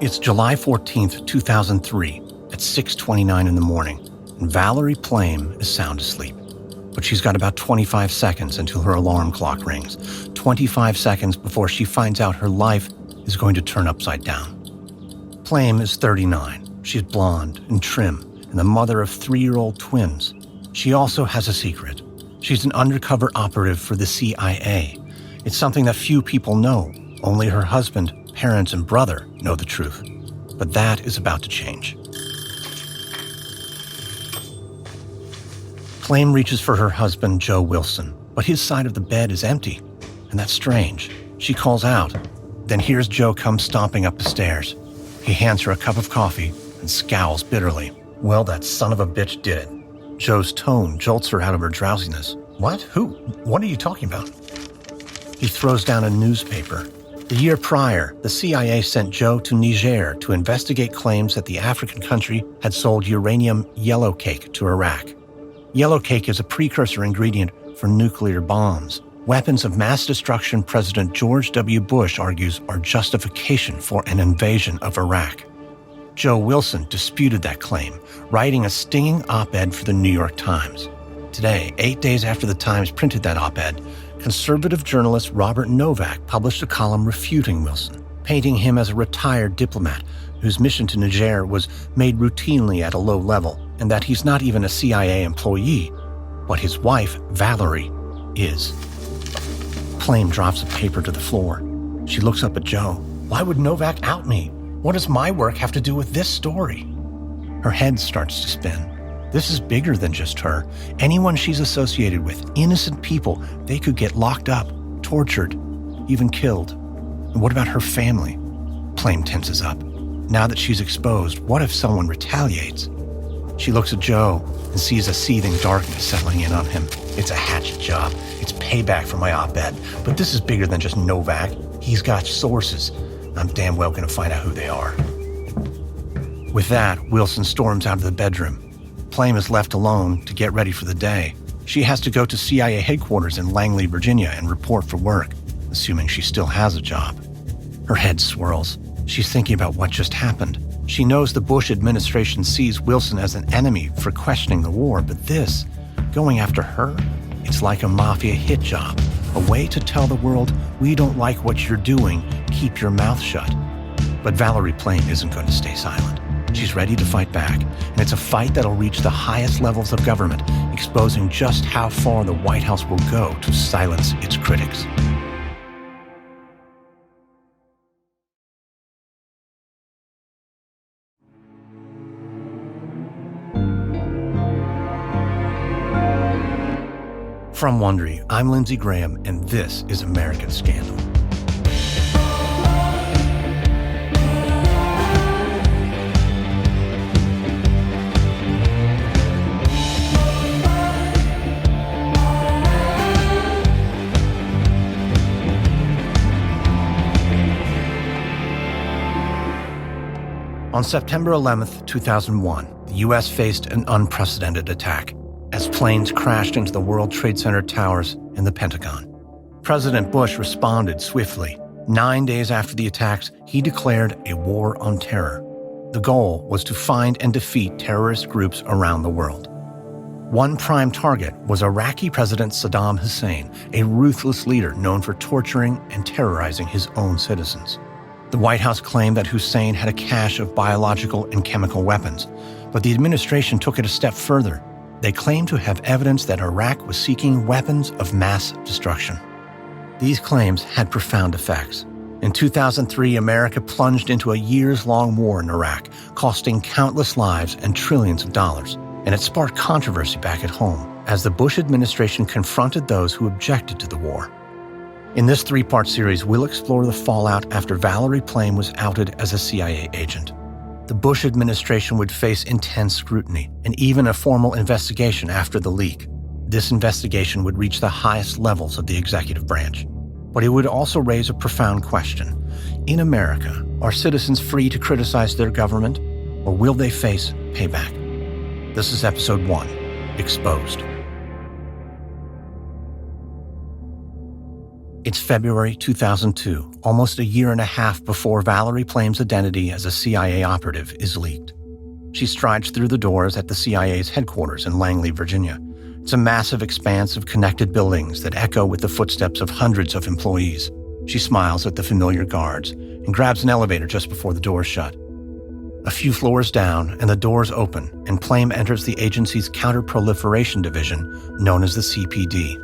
It's July 14th, 2003, at 6:29 in the morning, and Valerie Plame is sound asleep. But she's got about 25 seconds until her alarm clock rings, 25 seconds before she finds out her life is going to turn upside down. Plame is 39. She's blonde and trim, and the mother of 3-year-old twins. She also has a secret. She's an undercover operative for the CIA. It's something that few people know. Only her husband, parents, and brother know the truth. But that is about to change. Plame reaches for her husband, Joe Wilson, but his side of the bed is empty, and that's strange. She calls out. Then hears Joe come stomping up the stairs. He hands her a cup of coffee and scowls bitterly. Well, that son of a bitch did it. Joe's tone jolts her out of her drowsiness. What? Who? What are you talking about? He throws down a newspaper. The year prior, the CIA sent Joe to Niger to investigate claims that the African country had sold uranium yellowcake to Iraq. Yellowcake is a precursor ingredient for nuclear bombs, weapons of mass destruction President George W. Bush argues are justification for an invasion of Iraq. Joe Wilson disputed that claim, writing a stinging op-ed for the New York Times. Today, 8 days after the Times printed that op-ed, conservative journalist Robert Novak published a column refuting Wilson, painting him as a retired diplomat whose mission to Niger was made routinely at a low level, and that he's not even a CIA employee, but his wife, Valerie, is. Plame drops a paper to the floor. She looks up at Joe. Why would Novak out me? What does my work have to do with this story? Her head starts to spin. This is bigger than just her. Anyone she's associated with, innocent people, they could get locked up, tortured, even killed. And what about her family? Plame tenses up. Now that she's exposed, what if someone retaliates? She looks at Joe and sees a seething darkness settling in on him. It's a hatchet job. It's payback for my op-ed. But this is bigger than just Novak. He's got sources. I'm damn well going to find out who they are. With that, Wilson storms out of the bedroom. Plame is left alone to get ready for the day. She has to go to CIA headquarters in Langley, Virginia, and report for work, assuming she still has a job. Her head swirls. She's thinking about what just happened. She knows the Bush administration sees Wilson as an enemy for questioning the war, but this, going after her, it's like a mafia hit job, a way to tell the world, we don't like what you're doing, keep your mouth shut. But Valerie Plame isn't going to stay silent. She's ready to fight back, and it's a fight that'll reach the highest levels of government, exposing just how far the White House will go to silence its critics. From Wondery, I'm Lindsey Graham, and this is American Scandal. On September 11th, 2001, the U.S. faced an unprecedented attack as planes crashed into the World Trade Center towers and the Pentagon. President Bush responded swiftly. 9 days after the attacks, he declared a war on terror. The goal was to find and defeat terrorist groups around the world. One prime target was Iraqi President Saddam Hussein, a ruthless leader known for torturing and terrorizing his own citizens. The White House claimed that Hussein had a cache of biological and chemical weapons, but the administration took it a step further. They claimed to have evidence that Iraq was seeking weapons of mass destruction. These claims had profound effects. In 2003, America plunged into a years-long war in Iraq, costing countless lives and trillions of dollars, and it sparked controversy back at home as the Bush administration confronted those who objected to the war. In this 3-part series, we'll explore the fallout after Valerie Plame was outed as a CIA agent. The Bush administration would face intense scrutiny and even a formal investigation after the leak. This investigation would reach the highest levels of the executive branch. But it would also raise a profound question. In America, are citizens free to criticize their government, or will they face payback? This is Episode 1, Exposed. It's February 2002, almost a year and a half before Valerie Plame's identity as a CIA operative is leaked. She strides through the doors at the CIA's headquarters in Langley, Virginia. It's a massive expanse of connected buildings that echo with the footsteps of hundreds of employees. She smiles at the familiar guards and grabs an elevator just before the doors shut. A few floors down, and the doors open, and Plame enters the agency's counter-proliferation division, known as the CPD.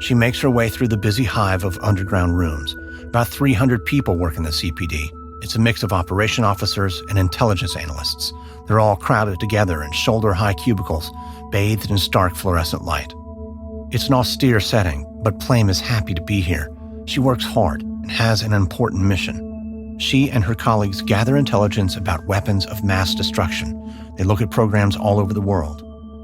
She makes her way through the busy hive of underground rooms. About 300 people work in the CPD. It's a mix of operation officers and intelligence analysts. They're all crowded together in shoulder-high cubicles, bathed in stark fluorescent light. It's an austere setting, but Plame is happy to be here. She works hard and has an important mission. She and her colleagues gather intelligence about weapons of mass destruction. They look at programs all over the world.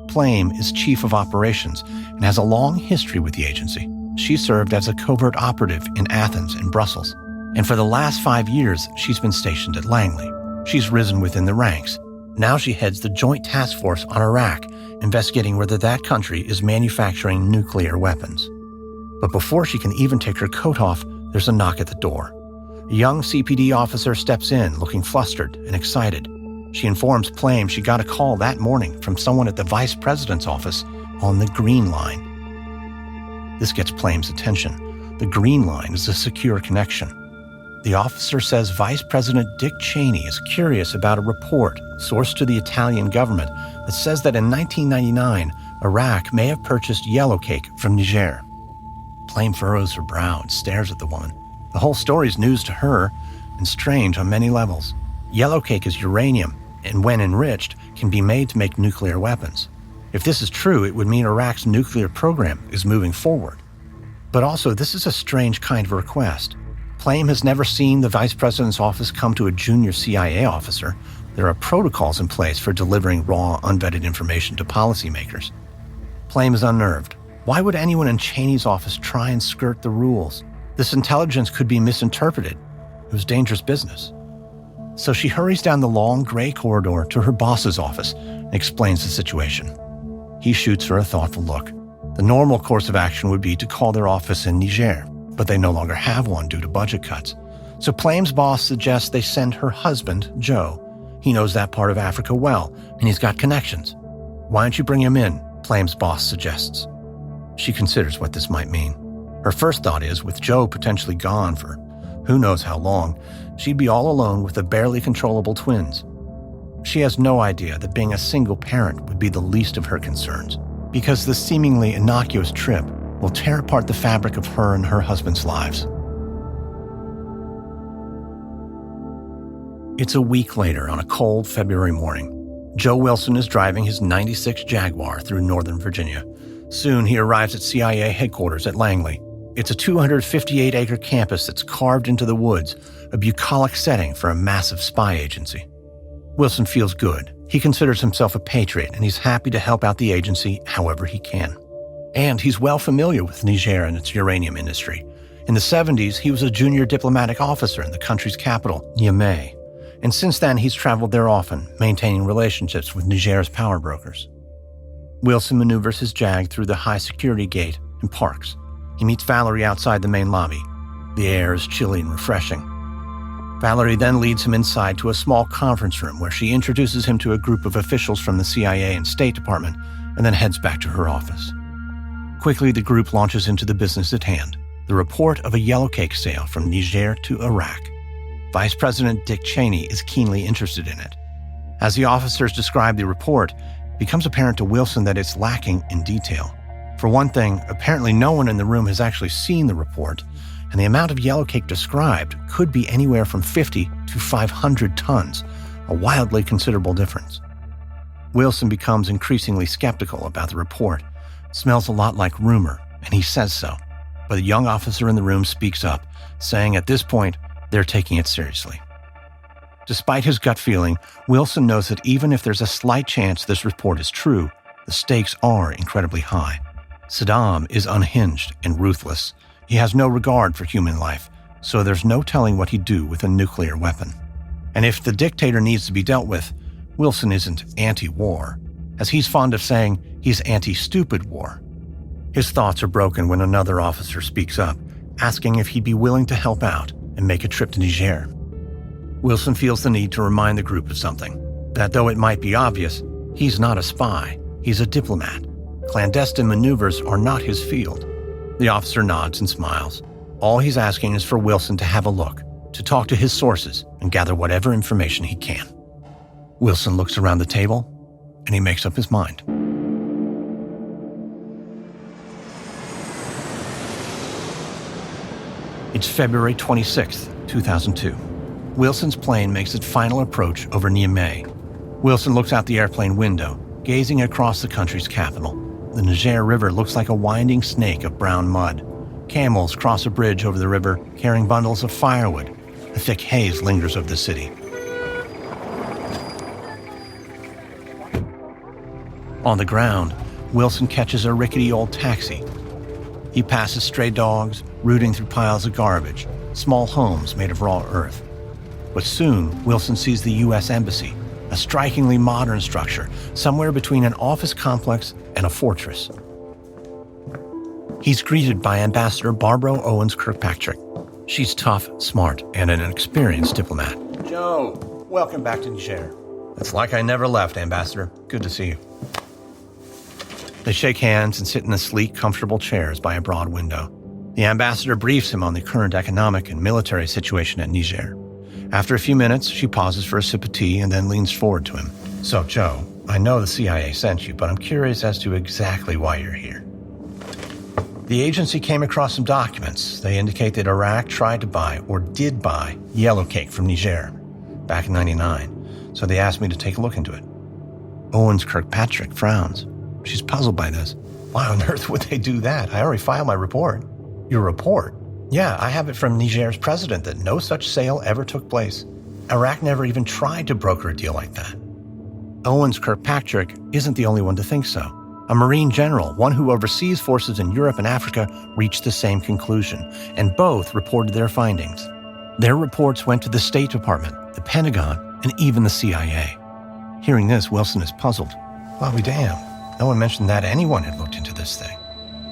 Plame is chief of operations and has a long history with the agency. She served as a covert operative in Athens and Brussels. And for the last 5 years, she's been stationed at Langley. She's risen within the ranks. Now she heads the Joint Task Force on Iraq, investigating whether that country is manufacturing nuclear weapons. But before she can even take her coat off, there's a knock at the door. A young CPD officer steps in, looking flustered and excited. She informs Plame she got a call that morning from someone at the vice president's office on the Green Line. This gets Plame's attention. The Green Line is a secure connection. The officer says Vice President Dick Cheney is curious about a report sourced to the Italian government that says that in 1999, Iraq may have purchased yellow cake from Niger. Plame furrows her brow and stares at the woman. The whole story's news to her and strange on many levels. Yellow cake is uranium, and when enriched, can be made to make nuclear weapons. If this is true, it would mean Iraq's nuclear program is moving forward. But also, this is a strange kind of request. Plame has never seen the vice president's office come to a junior CIA officer. There are protocols in place for delivering raw, unvetted information to policymakers. Plame is unnerved. Why would anyone in Cheney's office try and skirt the rules? This intelligence could be misinterpreted. It was dangerous business. So she hurries down the long gray corridor to her boss's office and explains the situation. He shoots her a thoughtful look. The normal course of action would be to call their office in Niger, but they no longer have one due to budget cuts. So Plame's boss suggests they send her husband, Joe. He knows that part of Africa well, and he's got connections. Why don't you bring him in? Plame's boss suggests. She considers what this might mean. Her first thought is, with Joe potentially gone for who knows how long, she'd be all alone with the barely controllable twins. She has no idea that being a single parent would be the least of her concerns, because the seemingly innocuous trip will tear apart the fabric of her and her husband's lives. It's a week later on a cold February morning. Joe Wilson is driving his '96 Jaguar through Northern Virginia. Soon he arrives at CIA headquarters at Langley. It's a 258-acre campus that's carved into the woods, a bucolic setting for a massive spy agency. Wilson feels good. He considers himself a patriot, and he's happy to help out the agency however he can. And he's well familiar with Niger and its uranium industry. In the 70s, he was a junior diplomatic officer in the country's capital, Niamey. And since then, he's traveled there often, maintaining relationships with Niger's power brokers. Wilson maneuvers his Jag through the high-security gate and parks. He meets Valerie outside the main lobby. The air is chilly and refreshing. Valerie then leads him inside to a small conference room where she introduces him to a group of officials from the CIA and State Department and then heads back to her office. Quickly, the group launches into the business at hand, the report of a yellow cake sale from Niger to Iraq. Vice President Dick Cheney is keenly interested in it. As the officers describe the report, it becomes apparent to Wilson that it's lacking in detail. For one thing, apparently no one in the room has actually seen the report, and the amount of yellow cake described could be anywhere from 50 to 500 tons, a wildly considerable difference. Wilson becomes increasingly skeptical about the report. It smells a lot like rumor, and he says so. But a young officer in the room speaks up, saying at this point, they're taking it seriously. Despite his gut feeling, Wilson knows that even if there's a slight chance this report is true, the stakes are incredibly high. Saddam is unhinged and ruthless. He has no regard for human life, so there's no telling what he'd do with a nuclear weapon. And if the dictator needs to be dealt with, Wilson isn't anti-war. As he's fond of saying, he's anti-stupid war. His thoughts are broken when another officer speaks up, asking if he'd be willing to help out and make a trip to Niger. Wilson feels the need to remind the group of something, that though it might be obvious, he's not a spy, he's a diplomat. Clandestine maneuvers are not his field. The officer nods and smiles. All he's asking is for Wilson to have a look, to talk to his sources and gather whatever information he can. Wilson looks around the table, and he makes up his mind. It's February 26, 2002. Wilson's plane makes its final approach over Niamey. Wilson looks out the airplane window, gazing across the country's capital. The Niger River looks like a winding snake of brown mud. Camels cross a bridge over the river, carrying bundles of firewood. A thick haze lingers over the city. On the ground, Wilson catches a rickety old taxi. He passes stray dogs, rooting through piles of garbage, small homes made of raw earth. But soon, Wilson sees the U.S. Embassy, a strikingly modern structure, somewhere between an office complex and a fortress. He's greeted by Ambassador Barbara Owens Kirkpatrick. She's tough, smart, and an experienced diplomat. Joe, welcome back to Niger. It's like I never left, Ambassador. Good to see you. They shake hands and sit in the sleek, comfortable chairs by a broad window. The ambassador briefs him on the current economic and military situation at Niger. After a few minutes, she pauses for a sip of tea and then leans forward to him. So, Joe, I know the CIA sent you, but I'm curious as to exactly why you're here. The agency came across some documents. They indicate that Iraq tried to buy, or did buy, yellow cake from Niger back in '99, so they asked me to take a look into it. Owens Kirkpatrick frowns. She's puzzled by this. Why on earth would they do that? I already filed my report. Your report? Yeah, I have it from Niger's president that no such sale ever took place. Iraq never even tried to broker a deal like that. Owens Kirkpatrick isn't the only one to think so. A Marine general, one who oversees forces in Europe and Africa, reached the same conclusion, and both reported their findings. Their reports went to the State Department, the Pentagon, and even the CIA. Hearing this, Wilson is puzzled. Well, I'll be damned. No one mentioned that anyone had looked into this thing.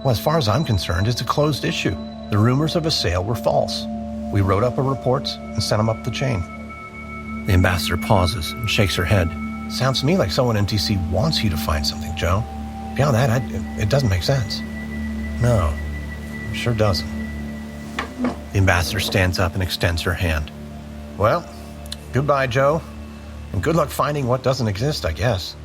Well, as far as I'm concerned, it's a closed issue. The rumors of a sale were false. We wrote up our reports and sent them up the chain. The ambassador pauses and shakes her head. Sounds to me like someone in D.C. wants you to find something, Joe. Beyond that, it doesn't make sense. No, it sure doesn't. The ambassador stands up and extends her hand. Well, goodbye, Joe. And good luck finding what doesn't exist, I guess.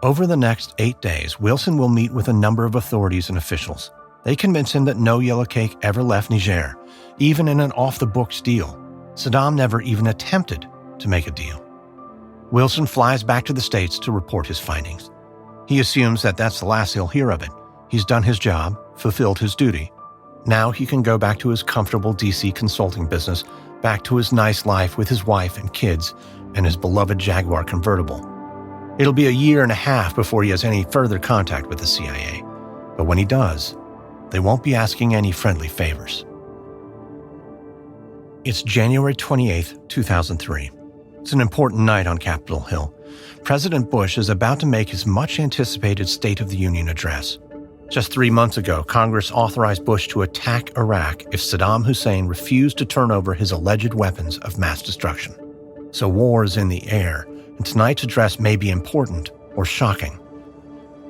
Over the next 8 days, Wilson will meet with a number of authorities and officials. They convince him that no yellow cake ever left Niger, even in an off-the-books deal. Saddam never even attempted to make a deal. Wilson flies back to the States to report his findings. He assumes that that's the last he'll hear of it. He's done his job, fulfilled his duty. Now he can go back to his comfortable DC consulting business, back to his nice life with his wife and kids, and his beloved Jaguar convertible. It'll be a year and a half before he has any further contact with the CIA. But when he does, they won't be asking any friendly favors. It's January 28, 2003. It's an important night on Capitol Hill. President Bush is about to make his much-anticipated State of the Union address. Just 3 months ago, Congress authorized Bush to attack Iraq if Saddam Hussein refused to turn over his alleged weapons of mass destruction. So war is in the air, and tonight's address may be important or shocking.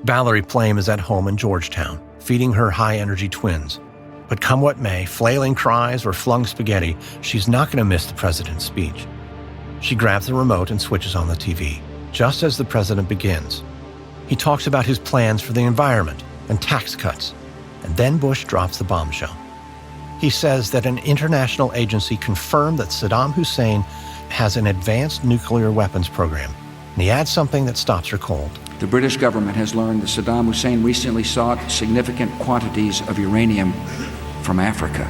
Valerie Plame is at home in Georgetown, feeding her high-energy twins. But come what may, flailing cries or flung spaghetti, she's not going to miss the president's speech. She grabs the remote and switches on the TV, just as the president begins. He talks about his plans for the environment and tax cuts, and then Bush drops the bombshell. He says that an international agency confirmed that Saddam Hussein has an advanced nuclear weapons program, and he adds something that stops her cold. The British government has learned that Saddam Hussein recently sought significant quantities of uranium from Africa.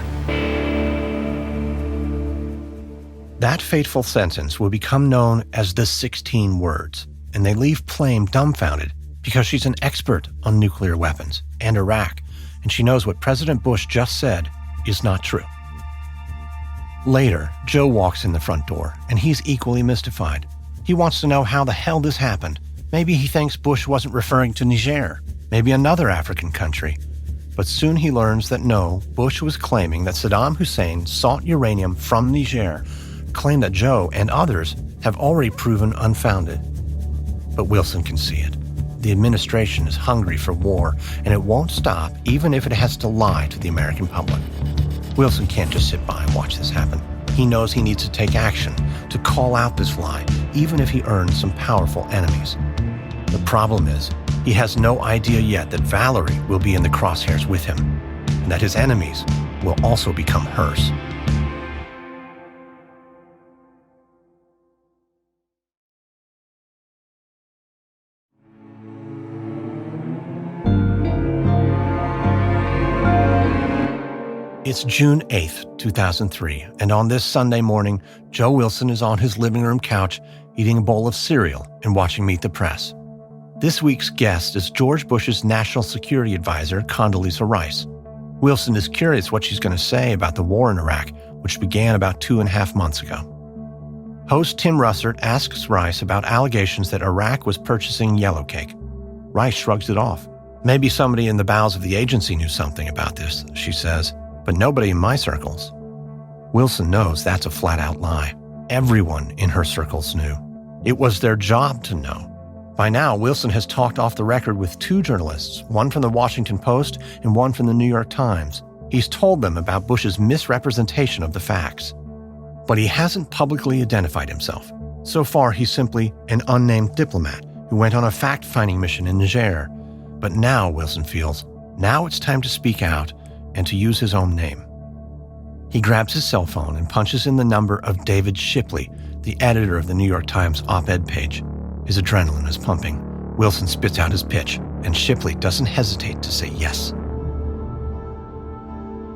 That fateful sentence will become known as the 16 words, and they leave Plame dumbfounded because she's an expert on nuclear weapons and Iraq, and she knows what President Bush just said is not true. Later, Joe walks in the front door, and he's equally mystified. He wants to know how the hell this happened. Maybe he thinks Bush wasn't referring to Niger. maybe another African country. But soon he learns that no, Bush was claiming that Saddam Hussein sought uranium from Niger, a claim that Joe and others have already proven unfounded. But Wilson can see it. The administration is hungry for war, and it won't stop even if it has to lie to the American public. Wilson can't just sit by and watch this happen. He knows he needs to take action, to call out this lie, even if he earns some powerful enemies. The problem is, he has no idea yet that Valerie will be in the crosshairs with him, and that his enemies will also become hers. It's June 8th, 2003, and on this Sunday morning, Joe Wilson is on his living room couch eating a bowl of cereal and watching Meet the Press. This week's guest is George Bush's National Security Advisor, Condoleezza Rice. Wilson is curious what she's going to say about the war in Iraq, which began about 2.5 months ago. Host Tim Russert asks Rice about allegations that Iraq was purchasing yellow cake. Rice shrugs it off. Maybe somebody in the bowels of the agency knew something about this, she says, but nobody in my circles. Wilson knows that's a flat-out lie. Everyone in her circles knew. It was their job to know. By now, Wilson has talked off the record with 2 journalists, one from the Washington Post and one from the New York Times. He's told them about Bush's misrepresentation of the facts. But he hasn't publicly identified himself. So far, he's simply an unnamed diplomat who went on a fact-finding mission in Niger. But now, Wilson feels, now it's time to speak out and to use his own name. He grabs his cell phone and punches in the number of David Shipley, the editor of the New York Times op-ed page. His adrenaline is pumping. Wilson spits out his pitch, and Shipley doesn't hesitate to say yes.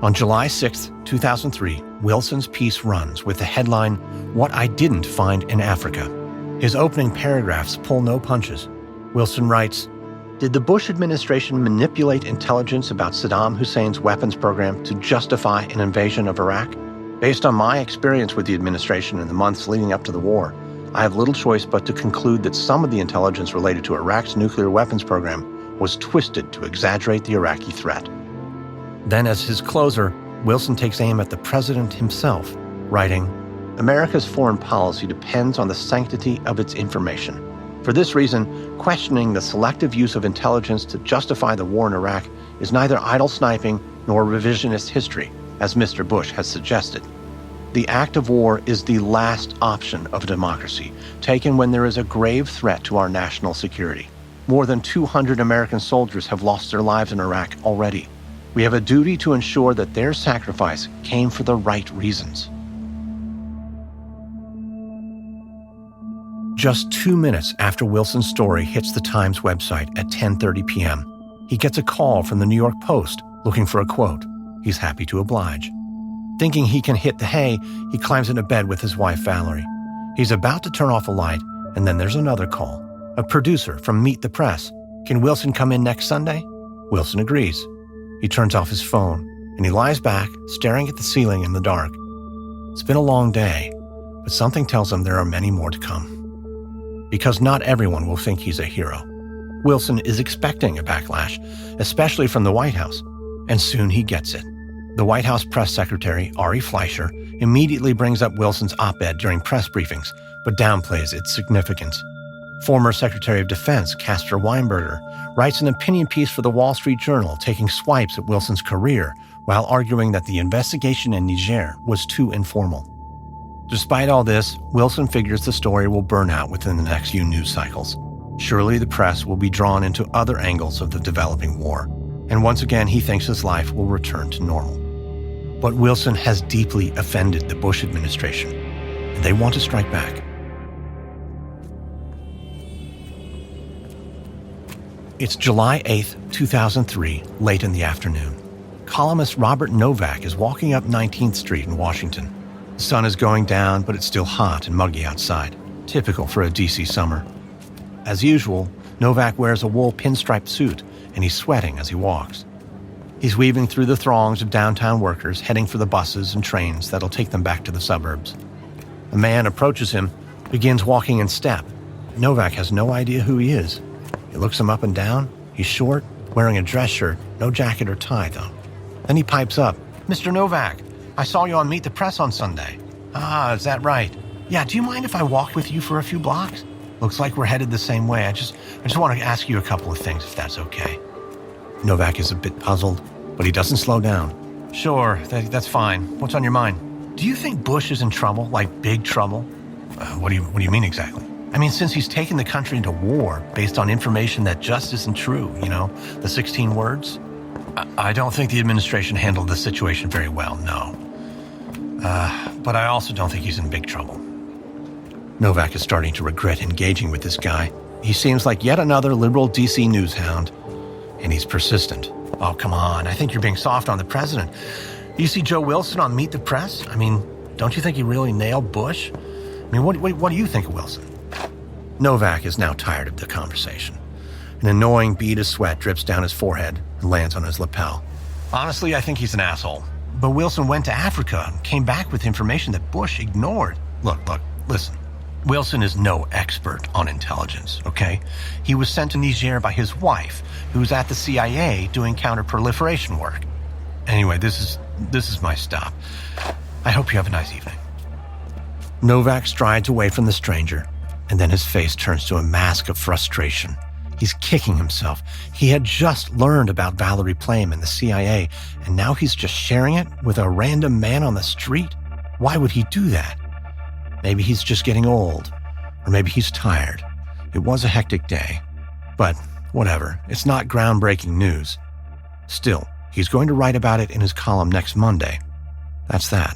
On July 6, 2003, Wilson's piece runs with the headline, "What I Didn't Find in Africa." His opening paragraphs pull no punches. Wilson writes, "Did the Bush administration manipulate intelligence about Saddam Hussein's weapons program to justify an invasion of Iraq? Based on my experience with the administration in the months leading up to the war, I have little choice but to conclude that some of the intelligence related to Iraq's nuclear weapons program was twisted to exaggerate the Iraqi threat." Then, as his closer, Wilson takes aim at the president himself, writing, "America's foreign policy depends on the sanctity of its information. For this reason, questioning the selective use of intelligence to justify the war in Iraq is neither idle sniping nor revisionist history, as Mr. Bush has suggested. The act of war is the last option of democracy, taken when there is a grave threat to our national security. More than 200 American soldiers have lost their lives in Iraq already. We have a duty to ensure that their sacrifice came for the right reasons." Just 2 minutes after Wilson's story hits the Times website at 10:30 p.m., he gets a call from the New York Post looking for a quote. He's happy to oblige. Thinking he can hit the hay, he climbs into bed with his wife, Valerie. He's about to turn off a light, and then there's another call. A producer from Meet the Press. "Can Wilson come in next Sunday?" Wilson agrees. He turns off his phone, and he lies back, staring at the ceiling in the dark. It's been a long day, but something tells him there are many more to come. Because not everyone will think he's a hero. Wilson is expecting a backlash, especially from the White House, and soon he gets it. The White House press secretary, Ari Fleischer, immediately brings up Wilson's op-ed during press briefings, but downplays its significance. Former Secretary of Defense, Castor Weinberger, writes an opinion piece for the Wall Street Journal taking swipes at Wilson's career while arguing that the investigation in Niger was too informal. Despite all this, Wilson figures the story will burn out within the next few news cycles. Surely the press will be drawn into other angles of the developing war, and once again he thinks his life will return to normal. But Wilson has deeply offended the Bush administration, and they want to strike back. It's July 8th, 2003, late in the afternoon. Columnist Robert Novak is walking up 19th Street in Washington. The sun is going down, but it's still hot and muggy outside, typical for a DC summer. As usual, Novak wears a wool pinstripe suit, and he's sweating as he walks. He's weaving through the throngs of downtown workers heading for the buses and trains that'll take them back to the suburbs. A man approaches him, begins walking in step. Novak has no idea who he is. He looks him up and down. He's short, wearing a dress shirt, no jacket or tie, though. Then he pipes up, "Mr. Novak, I saw you on Meet the Press on Sunday." "Ah, is that right? Yeah, do you mind if I walk with you for a few blocks? Looks like we're headed the same way. I just want to ask you a couple of things, if that's okay." Novak is a bit puzzled, but he doesn't slow down. "Sure, that's fine. What's on your mind?" "Do you think Bush is in trouble, like big trouble?" What do you mean exactly?" "I mean, since he's taken the country into war based on information that just isn't true, the 16 words?" I don't think the administration handled the situation very well, no. But I also don't think he's in big trouble." Novak is starting to regret engaging with this guy. He seems like yet another liberal DC news hound, and he's persistent. "Oh, come on, I think you're being soft on the president. You see Joe Wilson on Meet the Press? I mean, don't you think he really nailed Bush? I mean, what do you think of Wilson?" Novak is now tired of the conversation. An annoying bead of sweat drips down his forehead and lands on his lapel. "Honestly, I think he's an asshole. But Wilson went to Africa and came back with information that Bush ignored." Look, listen. Wilson is no expert on intelligence, okay? He was sent to Niger by his wife, who's at the CIA doing counterproliferation work. Anyway, this is my stop. I hope you have a nice evening." Novak strides away from the stranger, and then his face turns to a mask of frustration. He's kicking himself. He had just learned about Valerie Plame and the CIA, and now he's just sharing it with a random man on the street? Why would he do that? Maybe he's just getting old, or maybe he's tired. It was a hectic day. But whatever, it's not groundbreaking news. Still, he's going to write about it in his column next Monday. That's that.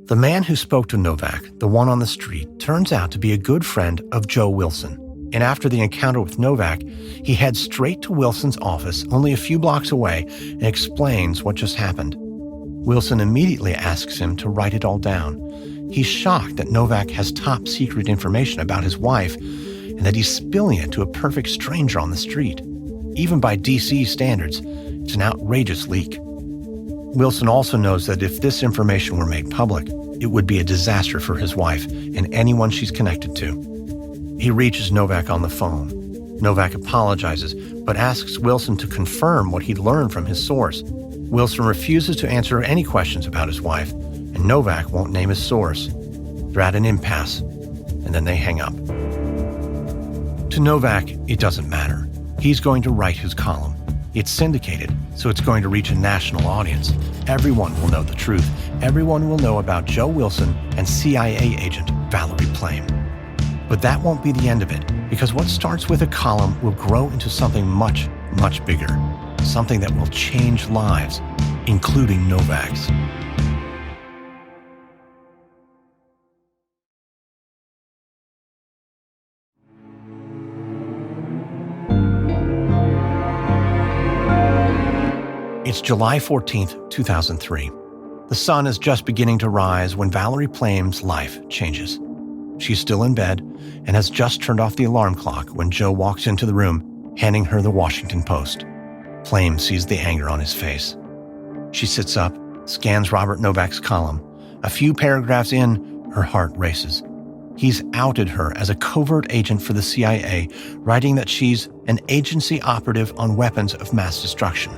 The man who spoke to Novak, the one on the street, turns out to be a good friend of Joe Wilson. And after the encounter with Novak, he heads straight to Wilson's office only a few blocks away and explains what just happened. Wilson immediately asks him to write it all down. He's shocked that Novak has top secret information about his wife and that he's spilling it to a perfect stranger on the street. Even by DC standards, it's an outrageous leak. Wilson also knows that if this information were made public, it would be a disaster for his wife and anyone she's connected to. He reaches Novak on the phone. Novak apologizes, but asks Wilson to confirm what he'd learned from his source. Wilson refuses to answer any questions about his wife, and Novak won't name his source. They're at an impasse, and then they hang up. To Novak, it doesn't matter. He's going to write his column. It's syndicated, so it's going to reach a national audience. Everyone will know the truth. Everyone will know about Joe Wilson and CIA agent Valerie Plame. But that won't be the end of it, because what starts with a column will grow into something much, much bigger. Something that will change lives, including Novak's. It's July 14th, 2003. The sun is just beginning to rise when Valerie Plame's life changes. She's still in bed and has just turned off the alarm clock when Joe walks into the room, handing her the Washington Post. Plame sees the anger on his face. She sits up, scans Robert Novak's column. A few paragraphs in, her heart races. He's outed her as a covert agent for the CIA, writing that she's an agency operative on weapons of mass destruction.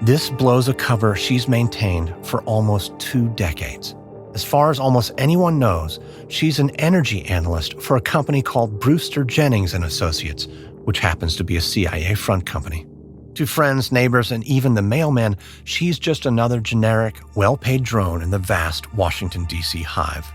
This blows a cover she's maintained for almost 2 decades. As far as almost anyone knows, she's an energy analyst for a company called Brewster Jennings & Associates, which happens to be a CIA front company. To friends, neighbors, and even the mailman, she's just another generic, well-paid drone in the vast Washington, D.C. hive.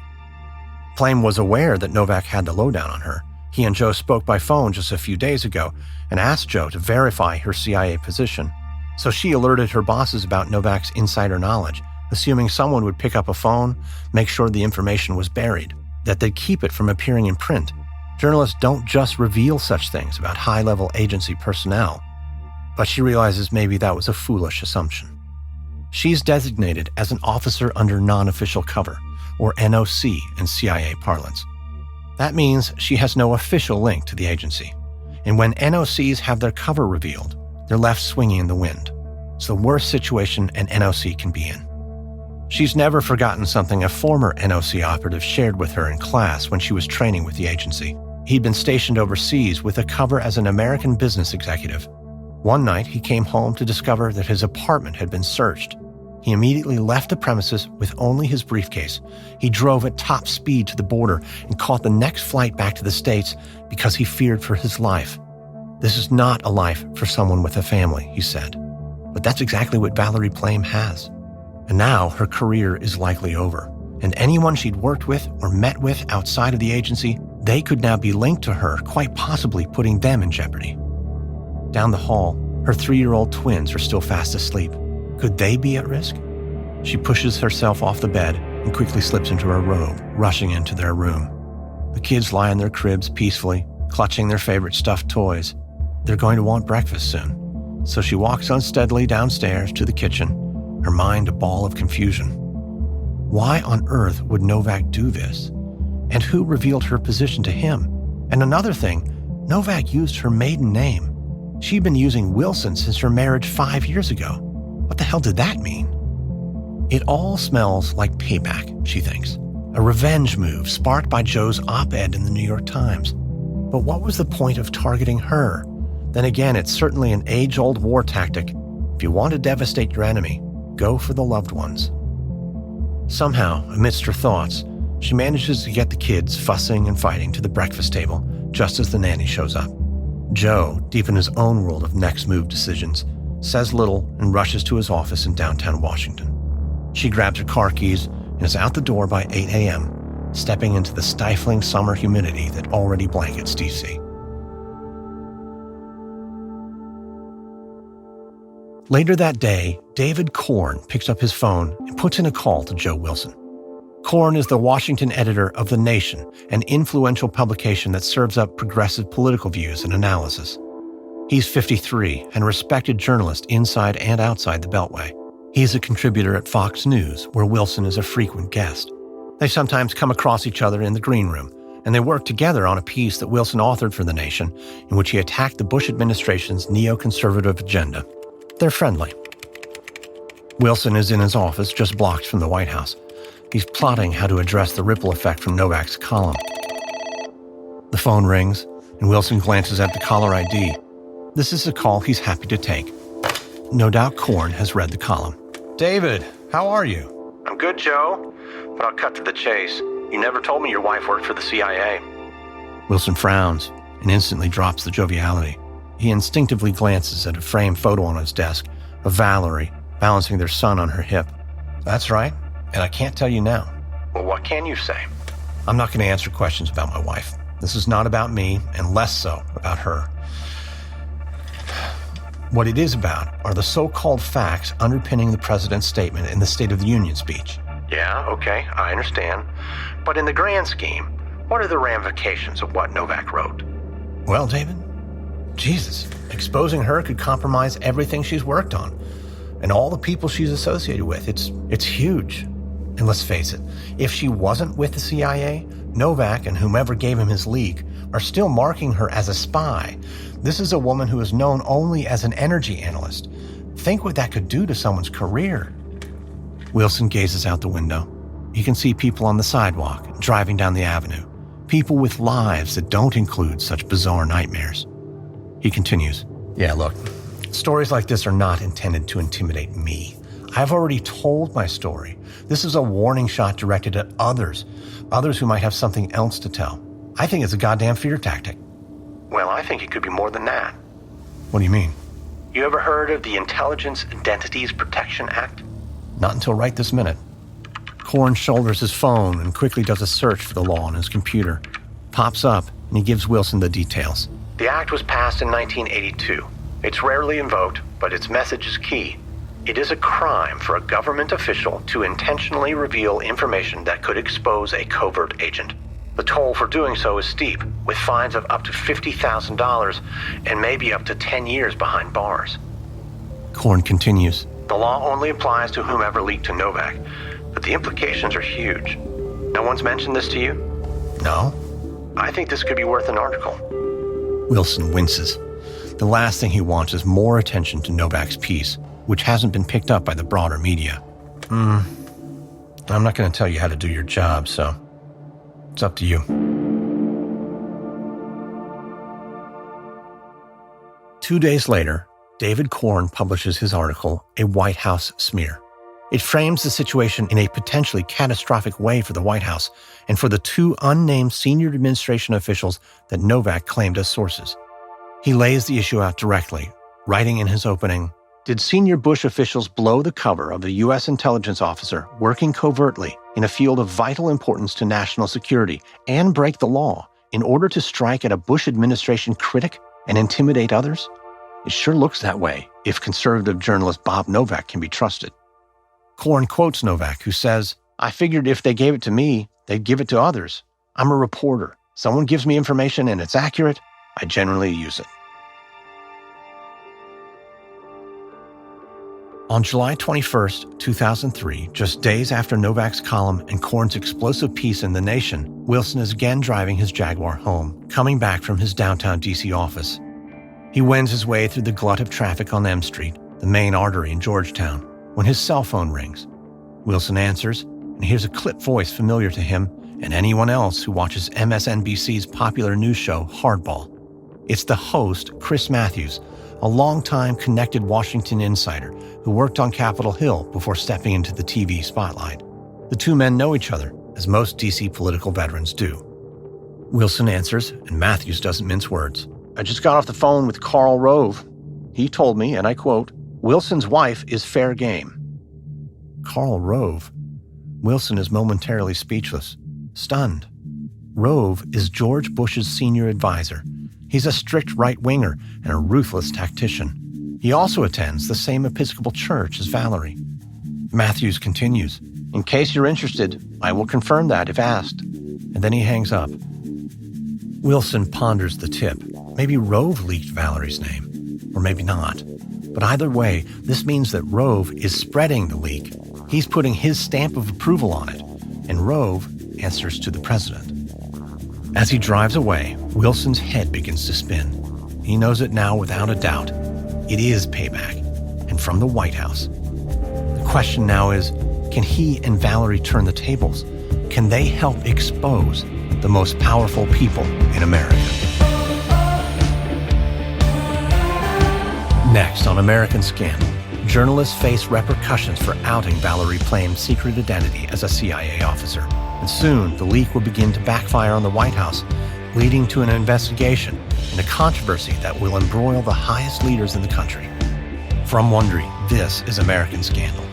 Plame was aware that Novak had the lowdown on her. He and Joe spoke by phone just a few days ago and asked Joe to verify her CIA position. So she alerted her bosses about Novak's insider knowledge, assuming someone would pick up a phone, make sure the information was buried, that they'd keep it from appearing in print. Journalists don't just reveal such things about high-level agency personnel. But she realizes maybe that was a foolish assumption. She's designated as an officer under non-official cover, or NOC in CIA parlance. That means she has no official link to the agency. And when NOCs have their cover revealed, they're left swinging in the wind. It's the worst situation an NOC can be in. She's never forgotten something a former NOC operative shared with her in class when she was training with the agency. He'd been stationed overseas with a cover as an American business executive. One night, he came home to discover that his apartment had been searched. He immediately left the premises with only his briefcase. He drove at top speed to the border and caught the next flight back to the States because he feared for his life. This is not a life for someone with a family, he said. But that's exactly what Valerie Plame has. And now her career is likely over. And anyone she'd worked with or met with outside of the agency, they could now be linked to her, quite possibly putting them in jeopardy. Down the hall, her 3-year-old twins are still fast asleep. Could they be at risk? She pushes herself off the bed and quickly slips into her robe, rushing into their room. The kids lie in their cribs peacefully, clutching their favorite stuffed toys. They're going to want breakfast soon. So she walks unsteadily downstairs to the kitchen, her mind a ball of confusion. Why on earth would Novak do this? And who revealed her position to him? And another thing, Novak used her maiden name. She'd been using Wilson since her marriage 5 years ago. What the hell did that mean? It all smells like payback, she thinks. A revenge move sparked by Joe's op-ed in the New York Times. But what was the point of targeting her? Then again, it's certainly an age-old war tactic. If you want to devastate your enemy, go for the loved ones. Somehow, amidst her thoughts, she manages to get the kids fussing and fighting to the breakfast table just as the nanny shows up. Joe, deep in his own world of next move decisions, says little and rushes to his office in downtown Washington. She grabs her car keys and is out the door by 8 a.m., stepping into the stifling summer humidity that already blankets D.C. Later that day, David Korn picks up his phone and puts in a call to Joe Wilson. Korn is the Washington editor of The Nation, an influential publication that serves up progressive political views and analysis. He's 53 and a respected journalist inside and outside the Beltway. He's a contributor at Fox News, where Wilson is a frequent guest. They sometimes come across each other in the green room, and they work together on a piece that Wilson authored for The Nation, in which he attacked the Bush administration's neoconservative agenda. They're friendly. Wilson is in his office, just blocks from the White House. He's plotting how to address the ripple effect from Novak's column. The phone rings, and Wilson glances at the caller ID. This is a call he's happy to take. No doubt Korn has read the column. David, how are you? I'm good, Joe, but I'll cut to the chase. You never told me your wife worked for the CIA. Wilson frowns and instantly drops the joviality. He instinctively glances at a framed photo on his desk of Valerie balancing their son on her hip. That's right, and I can't tell you now. Well, what can you say? I'm not going to answer questions about my wife. This is not about me, and less so about her. What it is about are the so-called facts underpinning the president's statement in the State of the Union speech. Yeah, okay, I understand. But in the grand scheme, what are the ramifications of what Novak wrote? Well, David, Jesus, exposing her could compromise everything she's worked on and all the people she's associated with. It's huge. And let's face it, if she wasn't with the CIA, Novak and whomever gave him his leak are still marking her as a spy. This is a woman who is known only as an energy analyst. Think what that could do to someone's career. Wilson gazes out the window. He can see people on the sidewalk, driving down the avenue. People with lives that don't include such bizarre nightmares. He continues, Yeah, look, stories like this are not intended to intimidate me. I've already told my story. This is a warning shot directed at others who might have something else to tell. I think it's a goddamn fear tactic. Well, I think it could be more than that. What do you mean? You ever heard of the Intelligence Identities Protection Act? Not until right this minute. Korn shoulders his phone and quickly does a search for the law on his computer. Pops up, and he gives Wilson the details. The act was passed in 1982. It's rarely invoked, but its message is key. It is a crime for a government official to intentionally reveal information that could expose a covert agent. The toll for doing so is steep, with fines of up to $50,000 and maybe up to 10 years behind bars. Korn continues. The law only applies to whomever leaked to Novak, but the implications are huge. No one's mentioned this to you? No. I think this could be worth an article. Wilson winces. The last thing he wants is more attention to Novak's piece, which hasn't been picked up by the broader media. I'm not going to tell you how to do your job, so it's up to you. 2 days later, David Korn publishes his article, A White House Smear. It frames the situation in a potentially catastrophic way for the White House and for the two unnamed senior administration officials that Novak claimed as sources. He lays the issue out directly, writing in his opening, "Did senior Bush officials blow the cover of a U.S. intelligence officer working covertly in a field of vital importance to national security and break the law in order to strike at a Bush administration critic and intimidate others? It sure looks that way if conservative journalist Bob Novak can be trusted." Korn quotes Novak, who says, "I figured if they gave it to me, they'd give it to others. I'm a reporter. Someone gives me information and it's accurate, I generally use it." On July 21st, 2003, just days after Novak's column and Korn's explosive piece in The Nation, Wilson is again driving his Jaguar home, coming back from his downtown D.C. office. He wends his way through the glut of traffic on M Street, the main artery in Georgetown, when his cell phone rings. Wilson answers and hears a clipped voice familiar to him and anyone else who watches MSNBC's popular news show Hardball. It's the host, Chris Matthews, a longtime connected Washington insider who worked on Capitol Hill before stepping into the TV spotlight. The two men know each other, as most D.C. political veterans do. Wilson answers, and Matthews doesn't mince words. "I just got off the phone with Karl Rove. He told me, and I quote, 'Wilson's wife is fair game.'" Karl Rove? Wilson is momentarily speechless, stunned. Rove is George Bush's senior advisor. He's a strict right-winger and a ruthless tactician. He also attends the same Episcopal church as Valerie. Matthews continues, "In case you're interested, I will confirm that if asked." And then he hangs up. Wilson ponders the tip. Maybe Rove leaked Valerie's name, or maybe not. But either way, this means that Rove is spreading the leak. He's putting his stamp of approval on it, and Rove answers to the president. As he drives away, Wilson's head begins to spin. He knows it now without a doubt. It is payback, and from the White House. The question now is, can he and Valerie turn the tables? Can they help expose the most powerful people in America? Next on American Scandal, journalists face repercussions for outing Valerie Plame's secret identity as a CIA officer. And soon, the leak will begin to backfire on the White House, leading to an investigation and a controversy that will embroil the highest leaders in the country. From Wondery, this is American Scandal.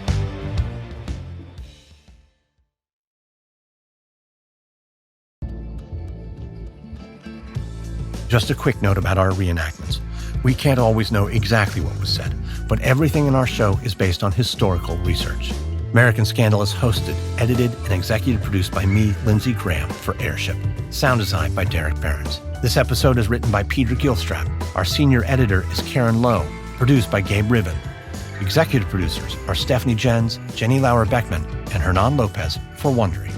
Just a quick note about our reenactments. We can't always know exactly what was said, but everything in our show is based on historical research. American Scandal is hosted, edited, and executive produced by me, Lindsey Graham, for Airship. Sound design by Derek Behrens. This episode is written by Peter Gilstrap. Our senior editor is Karen Lowe, produced by Gabe Riven. Executive producers are Stephanie Jens, Jenny Lauer-Beckman, and Hernan Lopez for Wondery.